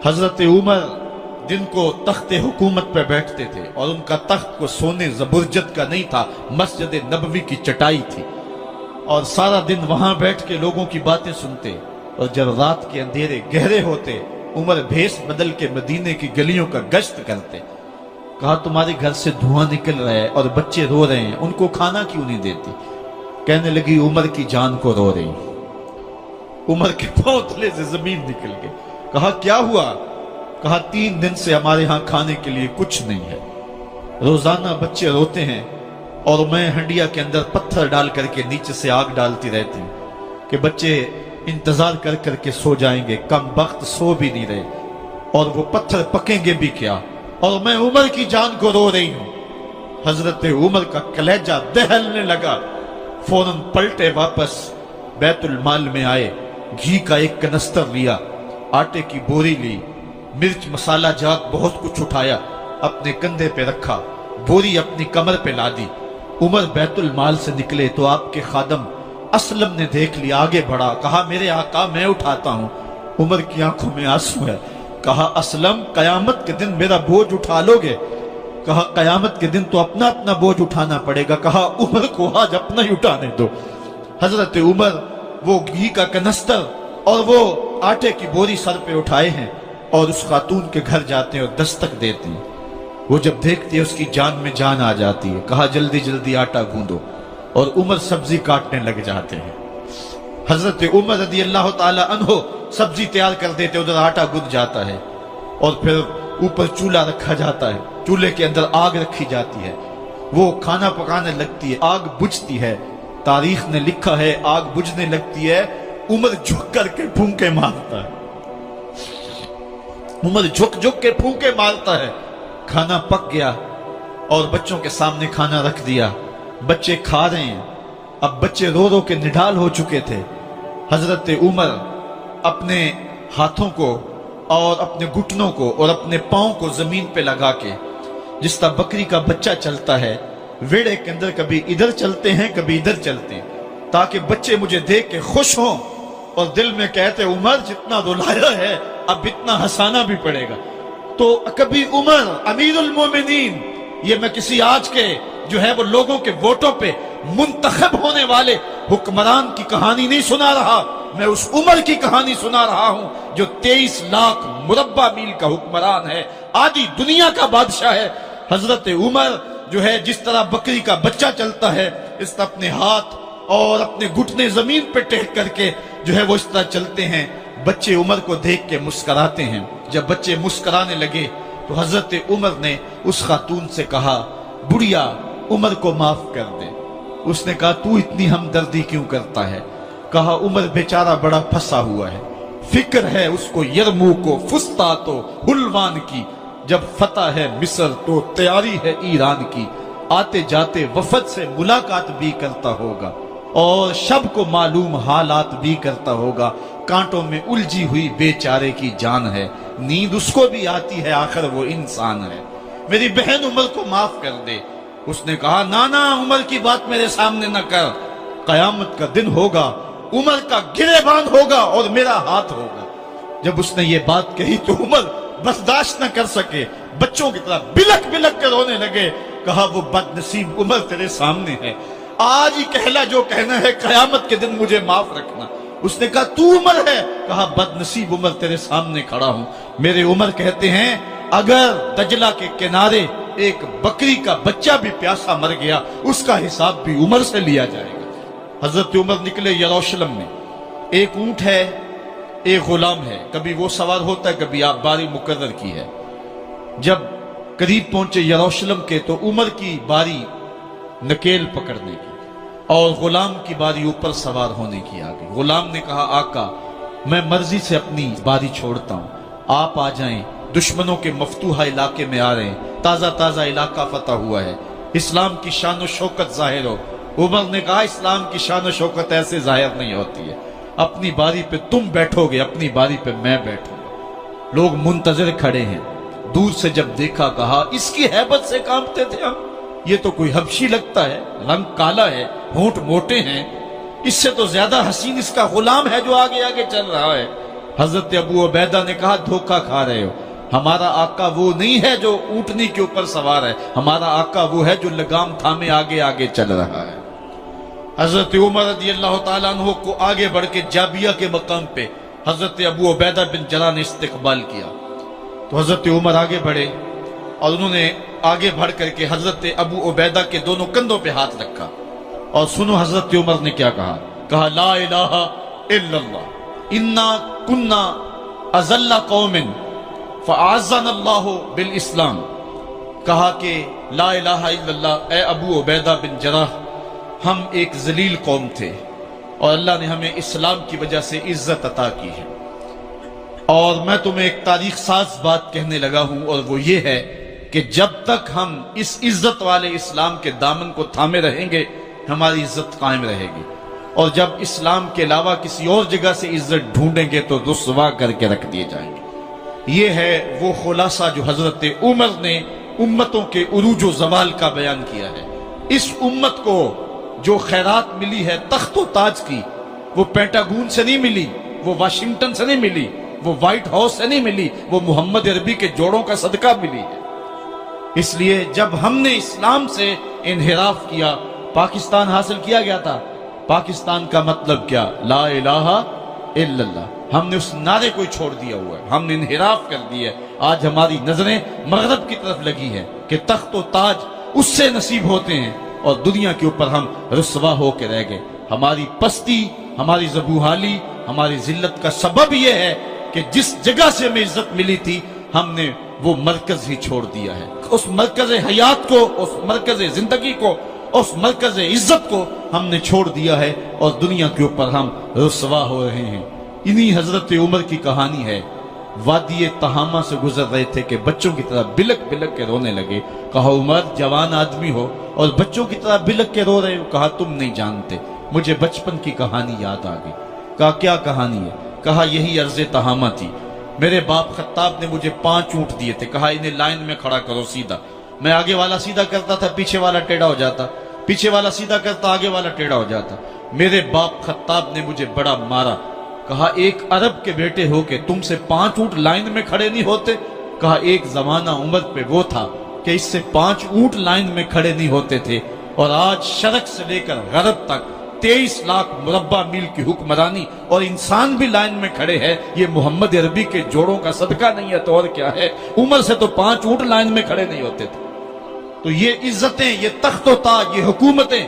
حضرت عمر جن کو تخت حکومت پہ بیٹھتے تھے اور ان کا تخت کو سونے زبرجد کا نہیں تھا، مسجد نبوی کی چٹائی تھی، اور سارا دن وہاں بیٹھ کے لوگوں کی باتیں سنتے، اور جب رات کے اندھیرے گہرے ہوتے عمر بھیس بدل کے مدینے کی گلیوں کا گشت کرتے۔ کہا تمہارے گھر سے دھواں نکل رہا ہے اور بچے رو رہے ہیں، ان کو کھانا کیوں نہیں دیتی؟ کہنے لگی عمر کی جان کو رو رہی۔ عمر کے پاؤں تلے سے زمین نکل گئی۔ کہا کیا ہوا؟ کہا 3 دن سے ہمارے ہاں کھانے کے لیے کچھ نہیں ہے، روزانہ بچے روتے ہیں اور میں ہنڈیا کے اندر پتھر ڈال کر کے نیچے سے آگ ڈالتی رہتی ہوں کہ بچے انتظار کر کر کے سو جائیں گے، کم وقت سو بھی نہیں رہے، اور وہ پتھر پکیں گے بھی کیا، اور میں عمر کی جان کو رو رہی ہوں۔ حضرت عمر کا کلیجہ دہلنے لگا، فوراً پلٹے، واپس بیت المال میں آئے، گھی کا ایک کنستر لیا، آٹے کی بوری لی، مرچ مسالہ جات بہت کچھ اٹھایا، اپنے کندھے پہ رکھا، بوری اپنی کمر پہ لا دی۔ عمر بیت المال سے نکلے تو آپ کے خادم اسلم نے دیکھ لیا، آگے بڑھا، کہا میرے آقا میں اٹھاتا ہوں۔ عمر کی آنکھوں میں آنسو ہے۔ کہا اسلم قیامت کے دن میرا بوجھ اٹھا لو گے؟ کہا قیامت کے دن تو اپنا اپنا بوجھ اٹھانا پڑے گا۔ کہا عمر کو آج اپنا ہی اٹھانے دو۔ حضرت عمر وہ گھی کا کنستر اور وہ آٹے کی بوری سر پہ اٹھائے ہیں اور اس خاتون کے گھر جاتے ہیں اور دستک دیتے ہیں۔ وہ جب دیکھتی ہے اس کی جان میں جان آ جاتی ہے۔ کہا جلدی جلدی آٹا گوندو، اور عمر سبزی کاٹنے لگ جاتے ہیں۔ حضرت عمر رضی اللہ تعالی عنہ سبزی تیار کر دیتے، ادھر آٹا گند جاتا ہے، اور پھر اوپر چولہا رکھا جاتا ہے، چولہے کے اندر آگ رکھی جاتی ہے، وہ کھانا پکانے لگتی ہے، آگ بجھتی ہے۔ تاریخ نے لکھا ہے آگ بجھنے لگتی ہے، عمر جھک کر کے پھونکے مارتا ہے، عمر جھک جھک کے پھونکے مارتا ہے۔ کھانا پک گیا اور بچوں کے سامنے کھانا رکھ دیا، بچے کھا رہے ہیں۔ اب بچے رو رو کے نڈال ہو چکے تھے۔ حضرت عمر اپنے ہاتھوں کو اور اپنے گھٹنوں کو اور اپنے پاؤں کو زمین پہ لگا کے، جس طرح بکری کا بچہ چلتا ہے، ویڑے کے اندر کبھی ادھر چلتے ہیں کبھی ادھر چلتے ہیں، تاکہ بچے مجھے دیکھ کے خوش ہوں اور دل میں کہتے عمر جتنا رلایا ہے اب اتنا ہنسانا بھی پڑے گا۔ تو کبھی عمر امیر المومنین، یہ میں کسی آج کے جو ہے وہ لوگوں کے ووٹوں پہ منتخب ہونے والے حکمران کی کہانی نہیں سنا رہا، میں اس عمر کی کہانی سنا رہا ہوں جو 23 لاکھ مربع میل کا حکمران ہے، آدھی دنیا کا بادشاہ ہے۔ حضرت عمر جو ہے جس طرح بکری کا بچہ چلتا ہے، اس طرح اپنے ہاتھ اور اپنے گھٹنے زمین پہ ٹیک کر کے جو ہے وہ اس طرح چلتے ہیں۔ بچے عمر کو دیکھ کے مسکراتے ہیں۔ جب بچے مسکرانے لگے تو حضرت عمر نے اس خاتون سے کہا بڑھیا عمر کو معاف کر دے۔ اس نے کہا تو اتنی ہمدردی کیوں کرتا ہے؟ کہا عمر بیچارہ بڑا پھنسا ہوا ہے، فکر ہے اس کو یرموک و فسطاط و حلوان کی، جب فتح ہے مصر تو تیاری ہے ایران کی، آتے جاتے وفد سے ملاقات بھی کرتا ہوگا اور شب کو معلوم حالات بھی کرتا ہوگا، کانٹوں میں الجھی ہوئی بیچارے کی جان ہے، نیند اس کو بھی آتی ہے، آخر وہ انسان ہے، میری بہن عمر کو معاف کر دے۔ اس نے کہا نانا عمر کی بات میرے سامنے نہ کر، قیامت کا دن ہوگا، عمر کا گریبان ہوگا اور میرا ہاتھ ہوگا۔ جب اس نے یہ بات کہی تو عمر برداشت نہ کر سکے، بچوں کی طرح بلک بلک کے رونے لگے۔ کہا وہ بد نصیب عمر تیرے سامنے ہے، آج ہی کہلا جو کہنا ہے، قیامت کے دن مجھے معاف رکھنا۔ اس نے کہا تو عمر ہے؟ کہا بد نصیب عمر تیرے سامنے کھڑا ہوں۔ میرے عمر کہتے ہیں اگر دجلہ کے کنارے ایک بکری کا بچہ بھی پیاسا مر گیا، اس کا حساب بھی عمر سے لیا جائے گا۔ حضرت عمر نکلے یروشلم میں، ایک اونٹ ہے ایک غلام ہے، کبھی وہ سوار ہوتا ہے کبھی آپ باری مقرر کی ہے۔ جب قریب پہنچے یروشلم کے تو عمر کی باری نکیل پکڑنے کی اور غلام کی باری اوپر سوار ہونے کی آ گئی۔ غلام نے کہا آقا میں مرضی سے اپنی باری چھوڑتا ہوں، آپ آ جائیں، دشمنوں کے مفتوحہ علاقے میں آ رہے ہیں، تازہ تازہ علاقہ فتح ہوا ہے، اسلام کی شان و شوکت ظاہر ہو۔ عمر نے کہا اسلام کی شان و شوکت ایسے ظاہر نہیں ہوتی ہے، اپنی باری پہ تم بیٹھو گے، اپنی باری پہ میں بیٹھوں گا۔ لوگ منتظر کھڑے ہیں، دور سے جب دیکھا کہا اس کی ہیبت سے کانپتے تھے ہم، یہ تو کوئی حبشی لگتا ہے، رنگ کالا ہے، ہونٹ موٹے ہیں، اس سے تو زیادہ حسین اس کا غلام ہے جو آگے آگے چل رہا ہے۔ حضرت ابو عبیدہ نے کہا دھوکہ کھا رہے ہو، ہمارا آقا وہ نہیں ہے جو اونٹنی کے اوپر سوار ہے، ہمارا آقا وہ ہے جو لگام تھامے آگے آگے چل رہا ہے۔ حضرت عمر رضی اللہ تعالیٰ عنہ کو آگے بڑھ کے جابیہ کے مقام پہ حضرت ابو عبیدہ بن جراح نے استقبال کیا، تو حضرت عمر آگے بڑھے اور انہوں نے آگے بڑھ کر کے حضرت ابو عبیدہ کے دونوں کندھوں پہ ہاتھ رکھا، اور سنو حضرت عمر نے کیا کہا، کہا لا الہ الا اللہ انا کنا اذل قوم فاعزنا اللہ بالاسلام۔ کہا کہ لا الہ الا اللہ، اے ابو عبیدہ بن جراح، ہم ایک ذلیل قوم تھے اور اللہ نے ہمیں اسلام کی وجہ سے عزت عطا کی ہے۔ اور میں تمہیں ایک تاریخ ساز بات کہنے لگا ہوں، اور وہ یہ ہے کہ جب تک ہم اس عزت والے اسلام کے دامن کو تھامے رہیں گے ہماری عزت قائم رہے گی، اور جب اسلام کے علاوہ کسی اور جگہ سے عزت ڈھونڈیں گے تو رسوا کر کے رکھ دیے جائیں گے۔ یہ ہے وہ خلاصہ جو حضرت عمر نے امتوں کے عروج و زوال کا بیان کیا ہے۔ اس امت کو جو خیرات ملی ہے تخت و تاج کی، وہ پینٹاگون سے نہیں ملی، وہ واشنگٹن سے نہیں ملی، وہ وائٹ ہاؤس سے نہیں ملی، وہ محمد عربی کے جوڑوں کا صدقہ ملی ہے۔ اس لیے جب ہم نے اسلام سے انحراف کیا، پاکستان حاصل کیا گیا تھا۔ پاکستان کا مطلب کیا؟ لا الہ الا اللہ۔ ہم نے اس نعرے کو چھوڑ دیا ہوا ہے، ہم نے انحراف کر دیا ہے۔ آج ہماری نظریں مغرب کی طرف لگی ہے کہ تخت و تاج اس سے نصیب ہوتے ہیں، اور دنیا کے اوپر ہم رسوا ہو کے رہ گئے۔ ہماری پستی، ہماری زبوحالی، ہماری ذلت کا سبب یہ ہے کہ جس جگہ سے ہمیں عزت ملی تھی ہم نے وہ مرکز ہی چھوڑ دیا ہے۔ اس مرکز حیات کو، اس مرکز زندگی کو، اس مرکز عزت کو ہم نے چھوڑ دیا ہے، اور دنیا کے اوپر ہم رسوا ہو رہے ہیں۔ انہی حضرت عمر کی کہانی ہے۔ وادی تہامہ سے گزر رہے تھے کہ بچوں کی طرح بلک بلک کے رونے لگے۔ کہا عمر جوان آدمی ہو اور بچوں کی طرح بلک کے رو رہے ہو؟ کہا تم نہیں جانتے، مجھے بچپن کی کہانی یاد آ گئی۔ کہا کیا کہانی ہے؟ کہا یہی عرض تہامہ تھی، میرے باپ خطاب نے مجھے 5 اونٹ دیے تھے، کہا انہیں لائن میں کھڑا کرو سیدھا۔ میں آگے والا سیدھا کرتا تھا، پیچھے والا ٹیڑھا ہو جاتا، پیچھے والا سیدھا کرتا، آگے والا ٹیڑھا ہو جاتا۔ میرے باپ خطاب نے مجھے بڑا مارا۔ کہا ایک عرب کے بیٹے ہو کہ تم سے 5 اونٹ لائن میں کھڑے نہیں ہوتے؟ کہا ایک زمانہ عمر پہ وہ تھا کہ اس سے 5 اونٹ لائن میں کھڑے نہیں ہوتے تھے، اور آج شرق سے لے کر غرب تک 23 لاکھ مربع میل کی حکمرانی، اور انسان بھی لائن میں کھڑے ہیں۔ یہ محمد عربی کے جوڑوں کا صدقہ نہیں ہے تو اور کیا ہے؟ عمر سے تو 5 اونٹ لائن میں کھڑے نہیں ہوتے تھے۔ تو یہ عزتیں، یہ تخت و تاج، یہ حکومتیں